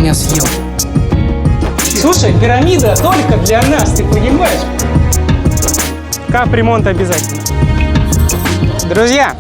меня съел. Слушай, пирамида только для нас, ты понимаешь? Капремонт обязательно. Друзья,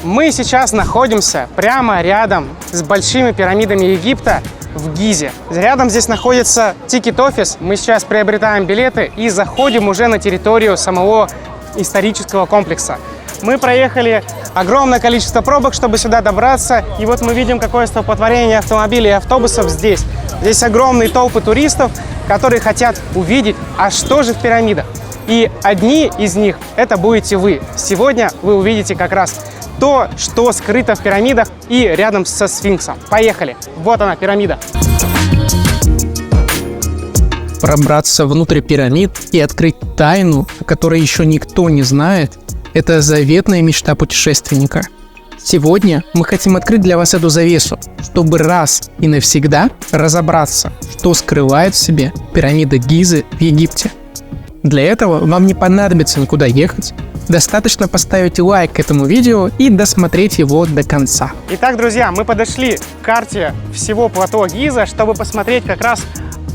мы сейчас находимся прямо рядом с большими пирамидами Египта в Гизе. Рядом здесь находится тикет-офис. Мы сейчас приобретаем билеты и заходим уже на территорию самого исторического комплекса. Мы проехали огромное количество пробок, чтобы сюда добраться. И вот мы видим, какое столпотворение автомобилей и автобусов здесь. Здесь огромные толпы туристов, которые хотят увидеть, а что же в пирамидах. И одни из них – это будете вы. Сегодня вы увидите как раз то, что скрыто в пирамидах и рядом со сфинксом. Поехали! Вот она, пирамида. Пробраться внутрь пирамид и открыть тайну, о которой еще никто не знает, это заветная мечта путешественника. Сегодня мы хотим открыть для вас эту завесу, чтобы раз и навсегда разобраться, что скрывает в себе пирамида Гизы в Египте. Для этого вам не понадобится никуда ехать, достаточно поставить лайк этому видео и досмотреть его до конца. Итак, друзья, мы подошли к карте всего плато Гиза, чтобы посмотреть как раз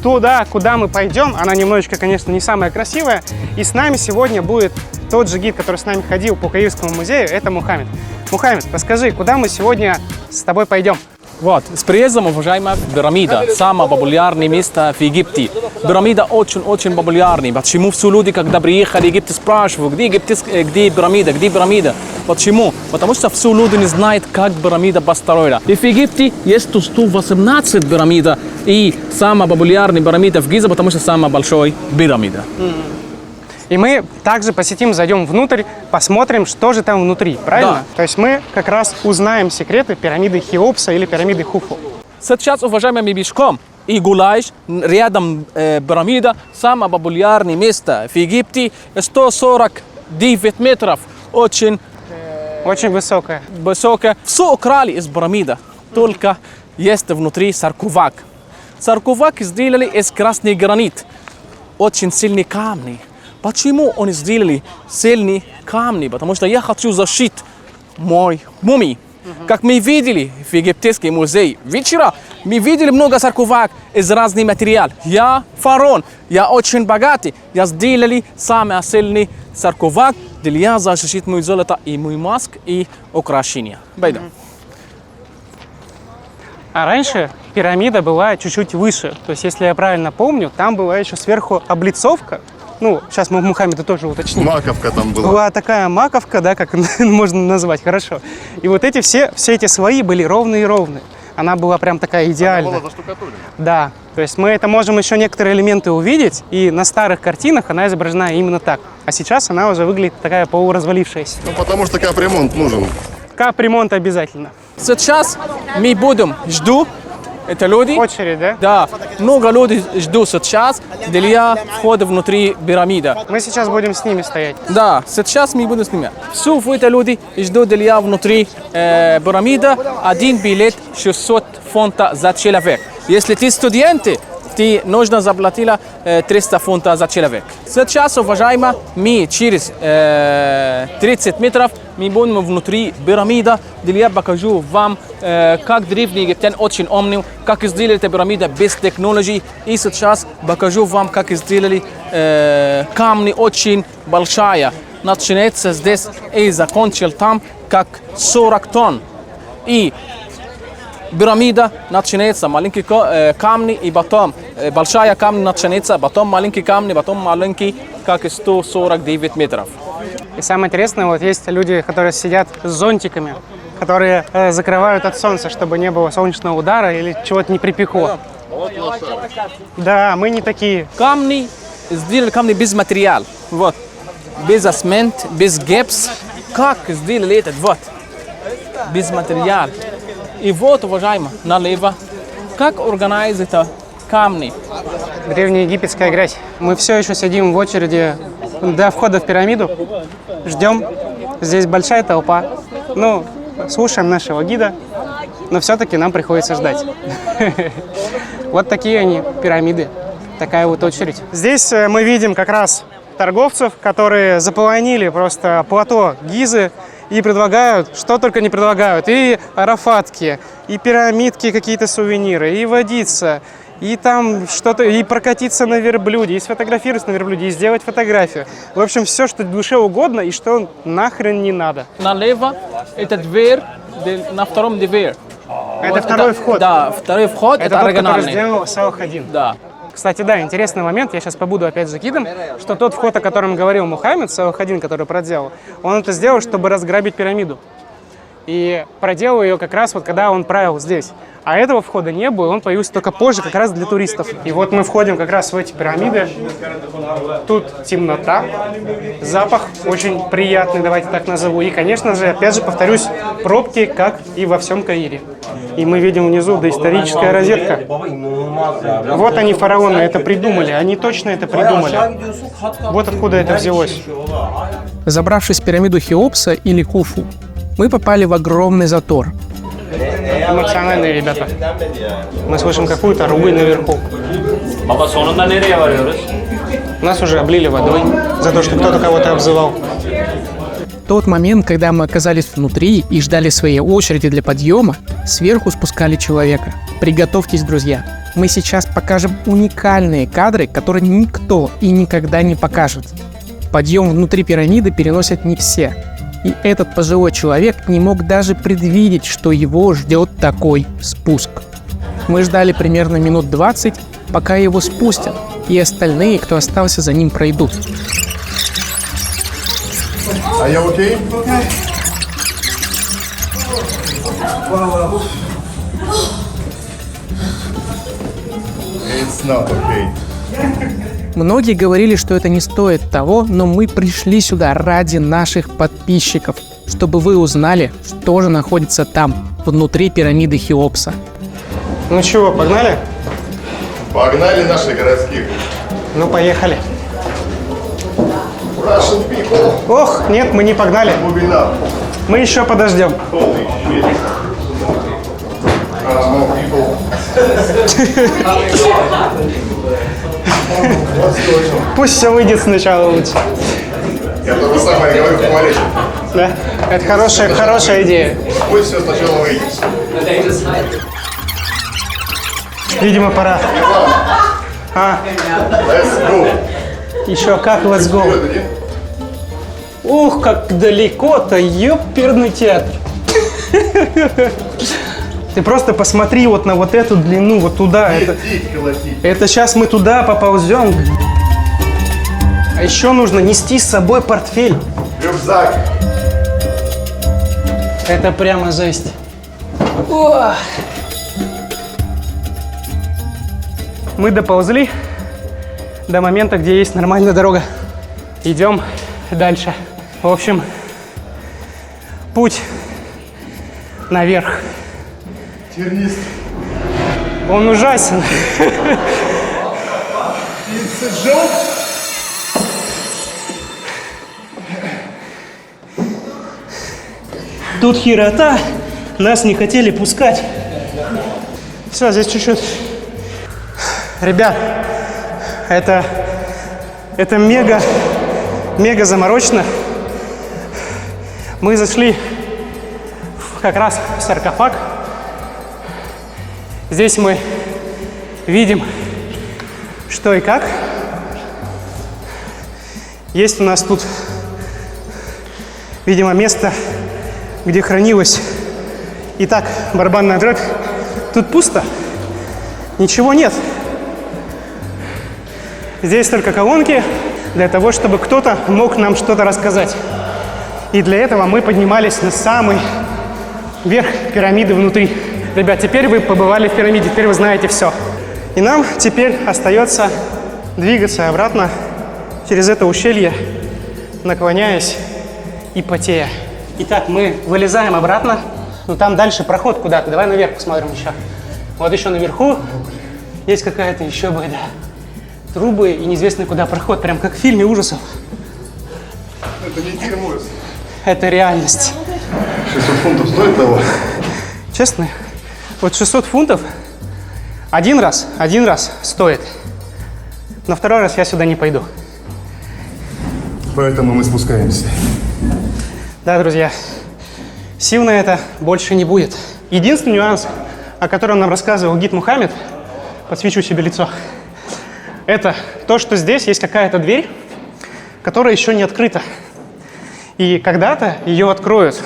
туда, куда мы пойдем. Она немножечко, конечно, не самая красивая. И с нами сегодня будет тот же гид, который с нами ходил по Каирскому музею, это Мухаммед. Мухаммед, расскажи, куда мы сегодня с тобой пойдем? Вот, с приездом, уважаемая, пирамида, самое популярное место в Египте. Пирамида очень-очень популярная. Почему все люди, когда приехали в Египет, спрашивают, где пирамида, где пирамида? Почему? Потому что все люди не знают, как пирамида построена. И в Египте есть 118 пирамид, и самая популярная пирамида в Гизе, потому что самая большая пирамида. И мы также посетим, зайдем внутрь, посмотрим, что же там внутри, правильно? Да. То есть мы как раз узнаем секреты пирамиды Хеопса или пирамиды Хуфу. Сейчас, уважаемый, мы пешком и гуляешь, рядом пирамида, самое популярное место в Египте, 149 метров, очень высокая. высокая. Все украли из пирамиды, только есть внутри саркофаг. Саркофаг сделали из красный гранит, очень сильный камни. Почему они сделали сильные камни? Потому что я хочу защитить мой мумий. Как мы видели в Египетском музее вечера, мы видели много саркофаг из разных материалов. Я фараон, я очень богатый. Я сделали самый сильный саркофаг для защитить мое золото и мой маск и украшения. Пойдем. А раньше пирамида была чуть-чуть выше. То есть, если я правильно помню, там была еще сверху облицовка. Ну, сейчас мы Мухаммеда тоже уточним. Маковка там была. Была такая маковка, да, как можно назвать, хорошо. И вот эти все эти слои были ровные. Она была прям такая идеальная. Она была заштукатурена. Да, то есть мы это можем еще некоторые элементы увидеть, и на старых картинах она изображена именно так. А сейчас она уже выглядит такая полуразвалившаяся. Ну, потому что капремонт нужен. Капремонт обязательно. Сейчас мы будем ждать. Это люди. Очередь, да? Да, много людей ждут сейчас для входа внутри пирамиды. Мы сейчас будем с ними стоять. Да, сейчас мы будем снимать. Все эти люди ждут для внутри пирамиды. Один билет 600 фунтов за человек. Если ты студент, ты нужно заплатить 300 фунтов за человек. Сейчас, уважаемые, мы через 30 метров мы будем внутри пирамиды, где я покажу вам, как древние египтяне очень умны, как сделали эту пирамиду без технологий. И сейчас покажу вам, как сделали камни очень большая. Начинается здесь и закончил там, как 40 тонн. И пирамида начинается маленькие камни, и потом большая камни начинается, потом маленькие камни, потом маленькие, как 149 метров. И самое интересное, вот есть люди, которые сидят с зонтиками, которые закрывают от солнца, чтобы не было солнечного удара или чего-то не припекло. Да, мы не такие. Камни, сделали камни без материала, вот, без асмент, без гипс. Как сделали этот, вот, без материала. И вот, уважаемые, налево, как организуется камни. Древнеегипетская грязь. Мы все еще сидим в очереди до входа в пирамиду, ждем. Здесь большая толпа. Ну, слушаем нашего гида, но все-таки нам приходится ждать. Вот такие они, пирамиды. Такая вот очередь. Здесь мы видим как раз торговцев, которые заполонили просто плато Гизы. и предлагают, что только не предлагают. И арафатки, и пирамидки, какие-то сувениры, и водица, и там что-то, и прокатиться на верблюде, и сфотографироваться на верблюде, и сделать фотографию. В общем, все, что душе угодно и что нахрен не надо. Налево это дверь на втором дверь. Это Вот второй вход. Да, второй вход это, Это тот, который оригинальный. сделал Салах-ад-Дин. Да. Кстати, да, интересный момент, я сейчас побуду опять же гидом, что тот вход, о котором говорил Мухаммед, Салах-ад-Дин, который проделал, он это сделал, чтобы разграбить пирамиду. И проделал ее как раз вот когда он правил здесь. А этого входа не было, он появился только позже, как раз для туристов. И вот мы входим как раз в эти пирамиды. Тут темнота, запах очень приятный, давайте так назову. И, конечно же, опять же, повторюсь, пробки, как и во всем Каире. И мы видим внизу доисторическая розетка. Вот они, фараоны, это придумали, они точно это придумали. Вот откуда это взялось. Забравшись в пирамиду Хеопса или Куфу, мы попали в огромный затор. Эмоциональные ребята. Мы слышим какую-то ругань наверху. Baba sonunda nereye varıyoruz? Нас уже облили водой за то, что кто-то кого-то обзывал. Тот момент, когда мы оказались внутри и ждали своей очереди для подъема, сверху спускали человека. Приготовьтесь, друзья. Мы сейчас покажем уникальные кадры, которые никто и никогда не покажет. Подъем внутри пирамиды переносят не все. И этот пожилой человек не мог даже предвидеть, что его ждет такой спуск. Мы ждали примерно минут 20, пока его спустят, и остальные, кто остался за ним, пройдут. Are you okay? It's not okay. Многие говорили, что это не стоит того, но мы пришли сюда ради наших подписчиков, чтобы вы узнали, что же находится там, внутри пирамиды Хеопса. Ну чего, погнали? Погнали наших городских. Ну, поехали. Russian people. Ох, нет, мы не погнали. Moving up. Мы еще подождем. Holy shit. More people. What's going on? Пусть все выйдет сначала лучше. Я то же самое говорю в туалете. Да? Это хорошая идея. Пусть все сначала выйдет. Видимо, пора. Let's go. Еще как, let's go. Вперед иди. Ух, как далеко-то, ёперный театр. Ты просто посмотри вот на вот эту длину, вот туда. Летить, колотить. Это сейчас мы туда поползем. А еще нужно нести с собой портфель. Рюкзак. Это прямо жесть. Ох. Мы доползли до момента, где есть нормальная дорога. Идем дальше. В общем, путь наверх. Тернист. Он ужасен. It's a joke. Тут херота. Нас не хотели пускать. Все, здесь чуть-чуть. Ребят, это мега заморочно. Мы зашли как раз в саркофаг. Здесь мы видим, что и как. Есть у нас тут, видимо, место, где хранилась. Итак, барабанная дробь. Тут пусто. Ничего нет. Здесь только колонки для того, чтобы кто-то мог нам что-то рассказать. И для этого мы поднимались на самый верх пирамиды внутри. Ребят, теперь вы побывали в пирамиде, теперь вы знаете все. И нам теперь остается двигаться обратно через это ущелье, наклоняясь и потея. Итак, мы вылезаем обратно. Но там дальше проход куда-то. Давай наверх посмотрим еще. Вот еще наверху есть какая-то еще беда. Трубы и неизвестно куда проход. Прям как в фильме ужасов. Это не фильм ужас. Это реальность. 600 фунтов стоит того? Честно, вот 600 фунтов один раз стоит. На второй раз я сюда не пойду. Поэтому мы спускаемся. Да, друзья, сил на это больше не будет. Единственный нюанс, о котором нам рассказывал гид Мухаммед, подсвечу себе лицо, это то, что здесь есть какая-то дверь, которая еще не открыта. И когда-то ее откроют.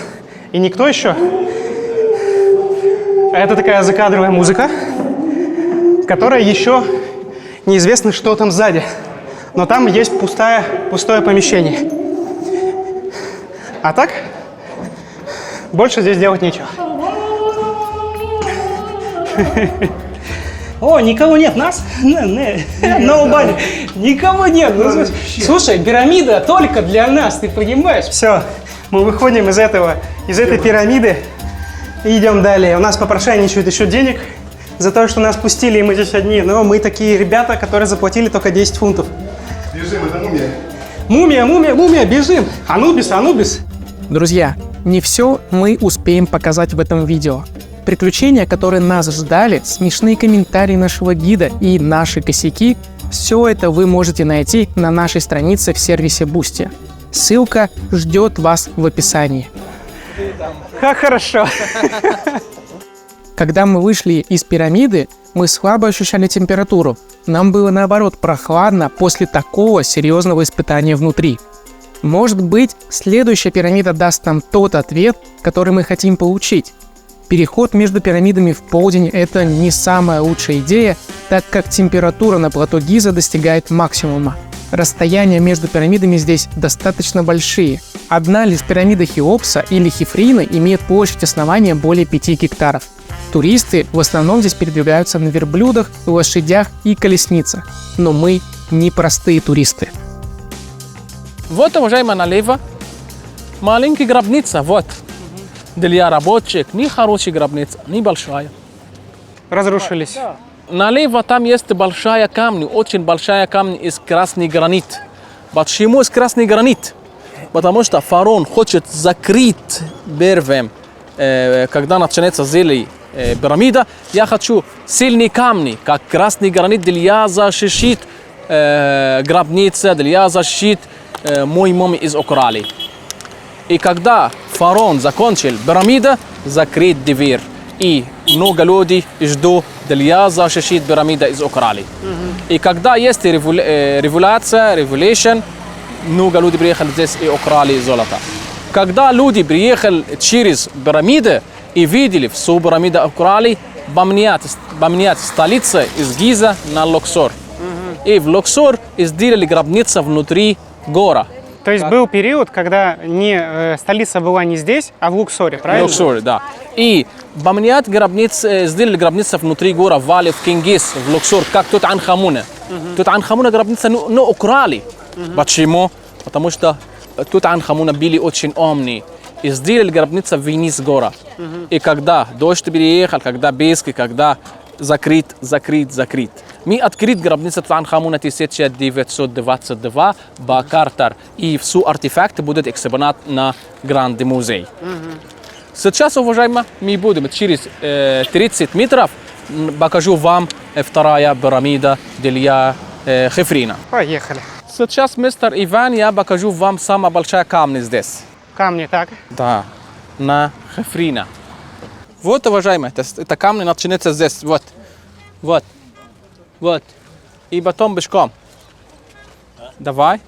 И никто еще... Это такая закадровая музыка, которая еще неизвестно, что там сзади. Но там есть пустое помещение. А так, больше здесь делать нечего. О, никого нет, нас? Nobody. Никого нет. Слушай, пирамида только для нас, ты понимаешь? Все, мы выходим из этой пирамиды и идем далее. У нас попрошайничают еще денег за то, что нас пустили, и мы здесь одни. Но мы такие ребята, которые заплатили только 10 фунтов. Бежим, это мумия. Мумия, бежим. Анубис. Друзья, не все мы успеем показать в этом видео. Приключения, которые нас ждали, смешные комментарии нашего гида и наши косяки – все это вы можете найти на нашей странице в сервисе Boosty. Ссылка ждет вас в описании. Как хорошо. Когда мы вышли из пирамиды, мы слабо ощущали температуру. Нам было наоборот прохладно после такого серьезного испытания внутри. Может быть, следующая пирамида даст нам тот ответ, который мы хотим получить. Переход между пирамидами в полдень – это не самая лучшая идея, так как температура на плато Гиза достигает максимума. Расстояния между пирамидами здесь достаточно большие. Одна лишь пирамида Хеопса или Хефрина имеет площадь основания более 5 гектаров. Туристы в основном здесь передвигаются на верблюдах, лошадях и колесницах. Но мы не простые туристы. Вот, уважаемые, налево маленькая гробница, вот. Для рабочих, не хорошая гробница, не большая. Разрушились. Налево там есть большая камень, очень большая камень из красный гранит. Почему из красный гранит? Потому что фараон хочет закрыть первым, когда начинается зелень пирамида. Я хочу сильные камни, как красный гранит, для защитить гробница, для защитить мой мумий из Украли. И когда фараон закончил пирамиду, закрыть дверь. И много людей ждут для защитить пирамиду из Украли. И когда есть революция, много людей приехали здесь и украли золото. Когда люди приехали через пирамиду и видели всю пирамиду украли, поменять столицу из Гиза на Луксор. И в Луксор сделали гробницу внутри гора. То есть был период, когда столица была не здесь, а в Луксоре, правильно? В Луксоре, да. И поменять гробницу, сделали гробницу внутри гора Вали в Кингис, в Луксор, как Тутанхамуна. Тутанхамуна гробница, но украли. Почему? Потому что Тутанхамуна были очень умные. И сделали гробницу вниз гора. И когда дождь переехал, когда бески, когда закрыт. Мы открыли гробницу Тутанхамуна 1922 по Картер. И все артефакты будут экспонат на Гранде музей. Сейчас, уважаемые, мы будем через 30 метров покажу вам вторая пирамида для Хефрина. Поехали. Сейчас, мистер Иван, я покажу вам самая большая камень здесь. Камни, так? Да, на Хефрина. Вот, уважаемые, это камни начинается здесь, вот. И потом пешком. Давай.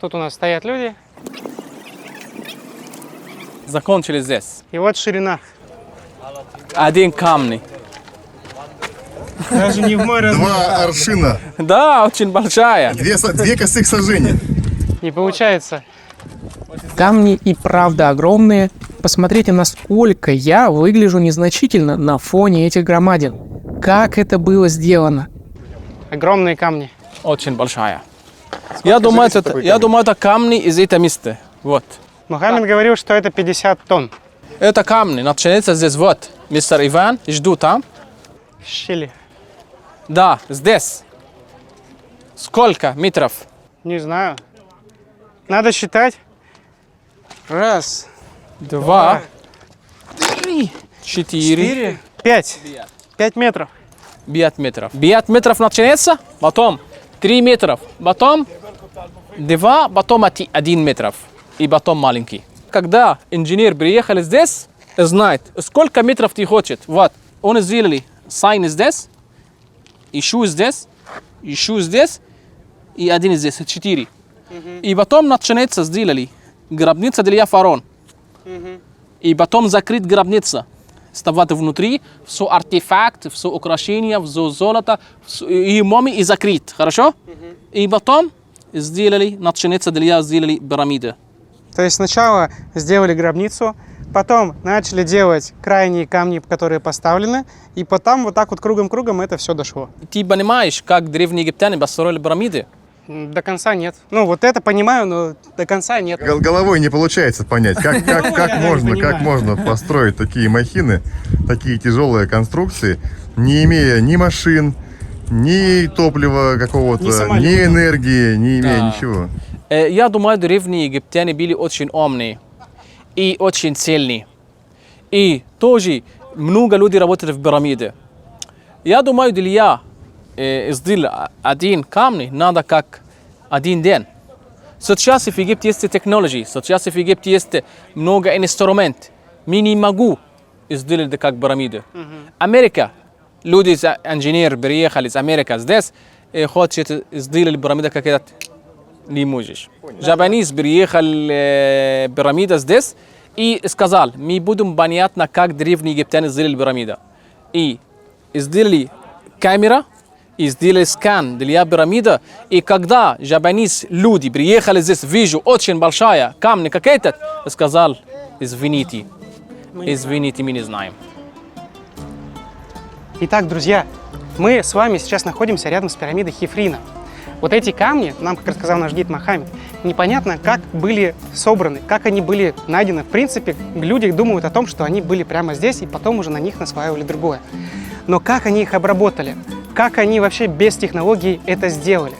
Тут у нас стоят люди. Закончили здесь. И вот ширина. Один камень. Даже не в мой размер. 2 аршина. Да, очень большая. 2 косых сажения. Не получается. Камни и правда огромные. Посмотрите, насколько я выгляжу незначительно на фоне этих громадин. Как это было сделано? Огромные камни. Очень большая. Я думаю, это камни из этого места. Вот. Мухаммед говорил, что это 50 тонн. Это камни. Начинается здесь, вот. Мистер Иван, жду там. Щели. Да, здесь. Сколько метров? Не знаю. Надо считать. 1, 2, 3, 4, 5. 5 метров. 5 метров. 5 метров начинается, потом 3 метров, потом 2, потом 1 метров. И потом маленький. когда инженер приехал здесь, знает, сколько метров ты хочешь. Вот, он сделали сайн здесь, еще здесь, еще здесь и один здесь, 4. И потом начинается сделали гробница для фараона. И потом закрыть гробница. Ставать внутри, все артефакты, все украшения, все золото, и мумии и закрыть, хорошо? И потом сделали, начинается для сделали пирамиды. То есть сначала сделали гробницу, потом начали делать крайние камни, которые поставлены, и потом вот так вот кругом-кругом это все дошло. Ты понимаешь, как древние египтяне построили пирамиды? До конца нет. Ну, вот это понимаю, но до конца нет. Головой не получается понять, как понимаю. можно построить такие махины, такие тяжелые конструкции, не имея ни машин, ни топлива какого-то, Ни самолета. ни энергии, не имея Да. ничего. Я думаю, древние египтяне были очень умные и очень сильные. И тоже много людей работали в пирамиде. Я думаю, для сделать один камень надо как один день. Сейчас в Египте есть технологии, сейчас в Египте есть много инструментов. Мы не могу сделать как пирамиды. Америка, люди, инженеры приехали из Америки здесь, хотят сделать пирамиду как этот. Не можешь. Japanese приехал пирамида здесь и сказал, мы будем понятно, как древние египтяне сделали пирамиду. И сделали камера, и сделали скан для пирамиды. И когда japanese люди приехали здесь, вижу очень большая камня как этот, сказал, извините, мы не знаем. Итак, друзья, мы с вами сейчас находимся рядом с пирамидой Хефрина. Вот эти камни, нам, как рассказал наш гид Мохаммед, непонятно, как были собраны, как они были найдены. В принципе, люди думают о том, что они были прямо здесь, и потом уже на них наслаивали другое. Но как они их обработали? Как они вообще без технологий это сделали?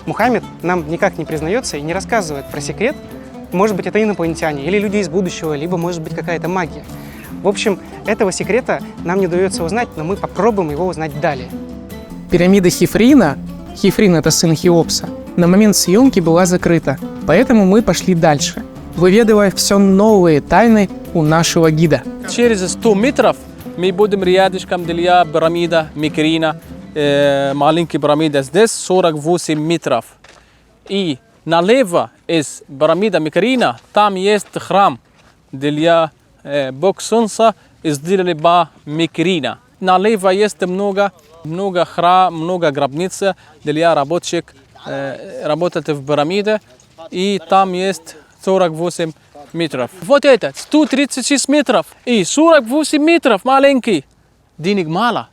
Мухаммед нам никак не признается и не рассказывает про секрет. Может быть, это инопланетяне или люди из будущего, либо, может быть, какая-то магия. В общем, этого секрета нам не удается узнать, но мы попробуем его узнать далее. Пирамида Хефрина, Хефрин — это сын Хеопса, на момент съемки была закрыта, поэтому мы пошли дальше, выведывая все новые тайны у нашего гида. Через 100 метров мы будем рядышком для пирамида Микрина, маленькая пирамида здесь 48 метров. И налево из пирамида Микрина там есть храм для Бог Солнца, сделали по Микрина. Налево есть много храм, много гробниц для рабочих, работать в пирамиде. И там есть 48 метров. Вот это 136 метров и 48 метров маленький. Денег мало.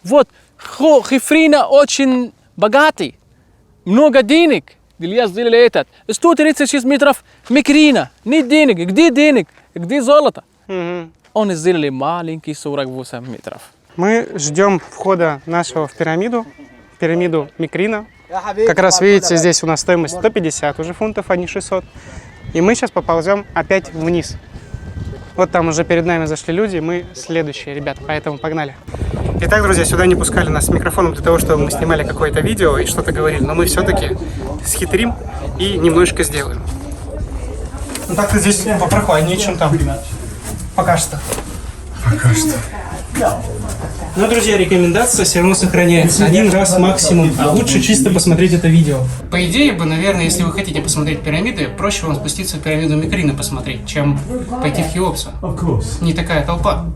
Вот Хефрина очень богатый. Много денег. Для сделали этот. 136 метров Микрина. Нет денег. Где денег? Где золото? Он сделали маленький 48 метров. Мы ждем входа нашего в пирамиду Микрина. Как раз видите, здесь у нас стоимость 150 уже фунтов, а не 600. И мы сейчас поползем опять вниз. Вот там уже перед нами зашли люди, мы следующие, ребята, поэтому погнали. Итак, друзья, сюда не пускали нас с микрофоном для того, чтобы мы снимали какое-то видео и что-то говорили, но мы все-таки схитрим и немножко сделаем. Ну так-то здесь попрохладнее, чем там. Пока что. Но, друзья, рекомендация все равно сохраняется. Один раз максимум, а лучше чисто посмотреть это видео. По идее, наверное, если вы хотите посмотреть пирамиды, проще вам спуститься в пирамиду Микрина посмотреть, чем пойти в Хеопса. Не такая толпа.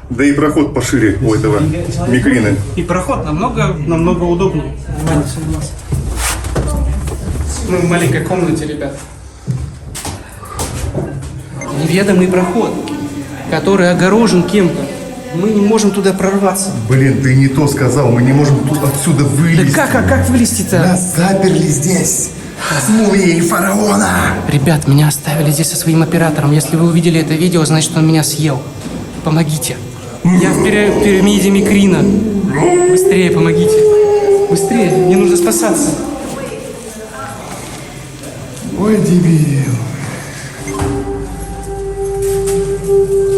Да и проход пошире у этого Микрина. И проход намного удобнее. Мы в маленькой комнате, ребят. Неведомый проход, который огорожен кем-то. Мы не можем туда прорваться. Блин, ты не то сказал, мы не можем тут отсюда вылезти. Да как вылезти-то? Нас заперли здесь с мумией фараона. Ребят, меня оставили здесь со своим оператором. Если вы увидели это видео, значит, он меня съел. Помогите. Я в пирамиде Микрина. Быстрее помогите. Быстрее, мне нужно спасаться. Ой, дебил.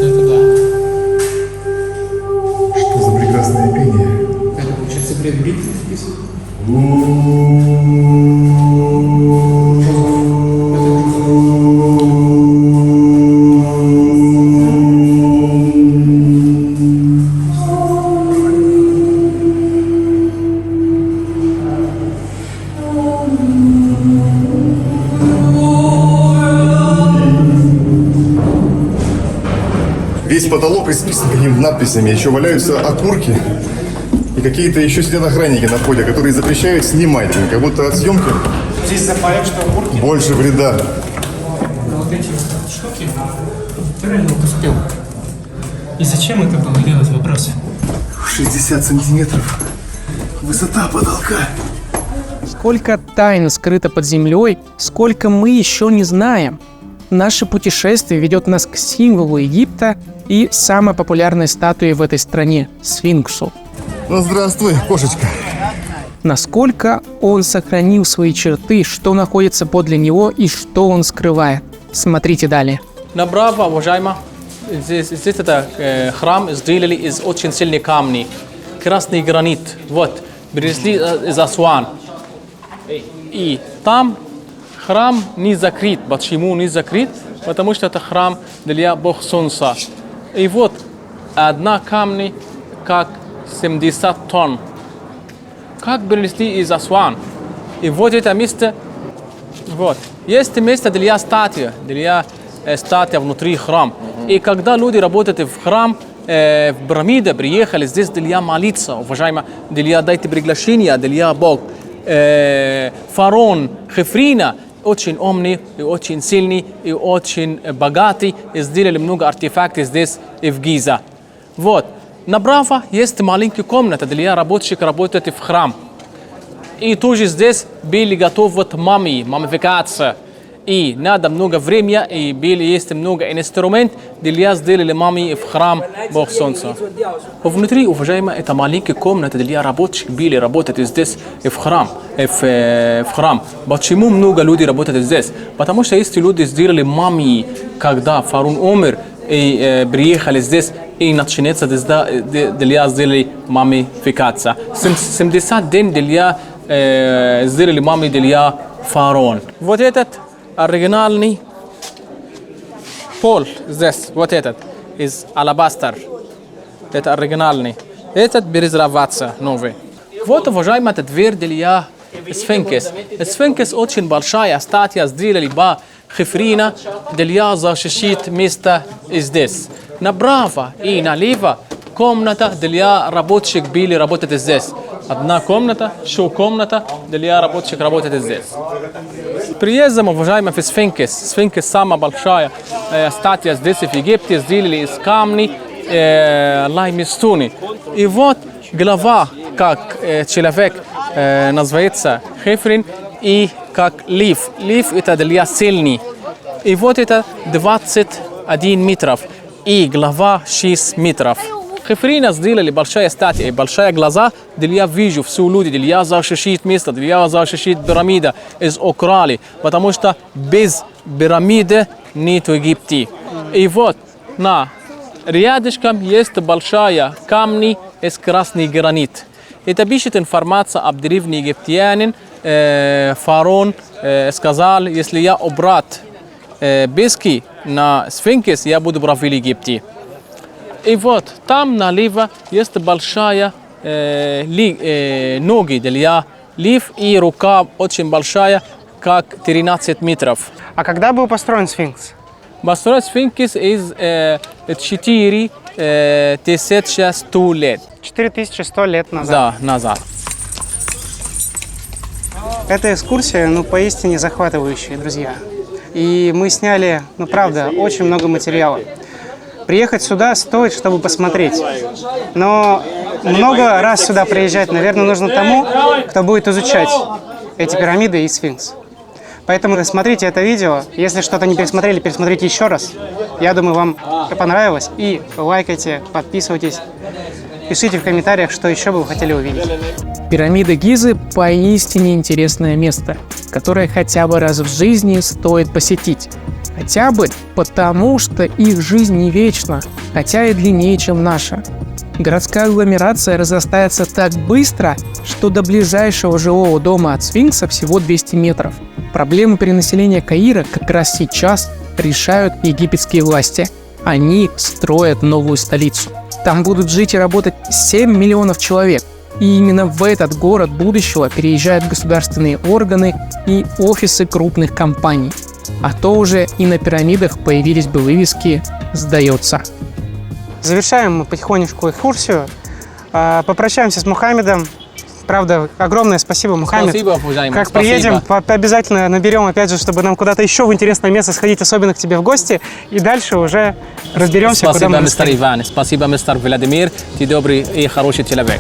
Это да. Что за прекрасное пение? Это получается Брэд Питт. Весь потолок исписан какими-то надписями. Еще валяются окурки. И какие-то еще сидят охранники на входе, которые запрещают снимать. Как будто от съемки Здесь запарят, что окурки. больше вреда. Вот эти вот штуки, реально успел. И зачем это было делать, вопрос? 60 сантиметров. Высота потолка. Сколько тайн скрыто под землей, сколько мы еще не знаем. Наше путешествие ведет нас к символу Египта и самой популярной статуе в этой стране – сфинксу. Ну, здравствуй, кошечка. Насколько он сохранил свои черты, что находится подле него и что он скрывает. Смотрите далее. Направо, уважаемые, здесь это храм сделали из очень сильных камней. Красный гранит. Вот, привезли из Асуан. И там храм не закрыт. Почему не закрыт? Потому что это храм для Бога Солнца. И вот, одна камни как 70 тонн. Как принесли из Асуан. И вот это место, вот. Есть место для статуи, статуя внутри храма. И когда люди работают в храм, в пирамиде, приехали здесь для молиться, уважаемые, для дать приглашение, для Бога. Фараон Хефрина очень умный, и очень сильный, и очень богатый, и сделали много артефактов здесь и в Гизе. Вот. Направо есть маленькая комната для рабочих, работают в храм. И тоже здесь были готовы мумификация. И надо много времени, и есть много инструментов для сделали мумии в храм Бога Солнца. Внутри, уважаемые, это маленькая комната для рабочих были работать здесь в храм. Почему много людей работают здесь? Потому что если люди сделали мумии, когда фараон умер, и приехали здесь, и начинается для сделали мумификация. 70 дней для сделали мумии для фараона. Вот этот оригинальный пол здесь, вот этот, из алабастер. Это оригинальный. Этот перезрабатывается новый. Вот, уважаемые, это дверь для сфинкс. Сфинкс очень большая статуя, сделали по Хефрина для защитить место здесь. Направо и налево комната для рабочих были работать здесь. Одна комната, еще комната для рабочих работать здесь. Приезжаем, уважаемые, в сфинкс. Сфинкс самая большая статуя здесь в Египте, сделали из камней лаймстоуны. И вот голова, как человек называется Хефрин, и как лев. Лев это для сильный. И вот это 21 метров. И голова 6 метров. Хефрина сделали большая статуя и большие глаза для вижу все люди, для защитить место, для защитить пирамида из украли. Потому что без пирамиды нет Египта. И вот на рядышком есть большая камни из красный гранит. Это пишет информация об древнем египтянин. Фараон сказал, если я убрать пески на сфинкс, я буду брать в Египте. И вот там налево есть большая ноги для лев и рука очень большая, как 13 метров. А когда был построен сфинкс? Построен сфинкс из 4100 лет. 4100 лет назад. Да, назад. Эта экскурсия, поистине захватывающая, друзья. И мы сняли, правда, очень много материала. Приехать сюда стоит, чтобы посмотреть. Но много раз сюда приезжать, наверное, нужно тому, кто будет изучать эти пирамиды и сфинкс. Поэтому смотрите это видео. Если что-то не пересмотрели, пересмотрите еще раз. Я думаю, вам понравилось. И лайкайте, подписывайтесь. Пишите в комментариях, что еще бы вы хотели увидеть. Пирамиды Гизы – поистине интересное место, которое хотя бы раз в жизни стоит посетить. Хотя бы потому, что их жизнь не вечна, хотя и длиннее, чем наша. Городская агломерация разрастается так быстро, что до ближайшего жилого дома от сфинкса всего 200 метров. Проблему перенаселения Каира как раз сейчас решают египетские власти. Они строят новую столицу. Там будут жить и работать 7 миллионов человек. И именно в этот город будущего переезжают государственные органы и офисы крупных компаний. А то уже и на пирамидах появились бы вывески «Сдается». завершаем мы потихонечку экскурсию. Попрощаемся с Мухаммедом. Правда, огромное спасибо, Мухаммед. Спасибо, уважаемый. Как Спасибо. приедем, обязательно наберем, опять же, чтобы нам куда-то еще в интересное место сходить, особенно к тебе в гости. И дальше уже разберемся, куда Спасибо, мы мистер Иван. Спасибо, мистер Владимир. Ты добрый и хороший человек.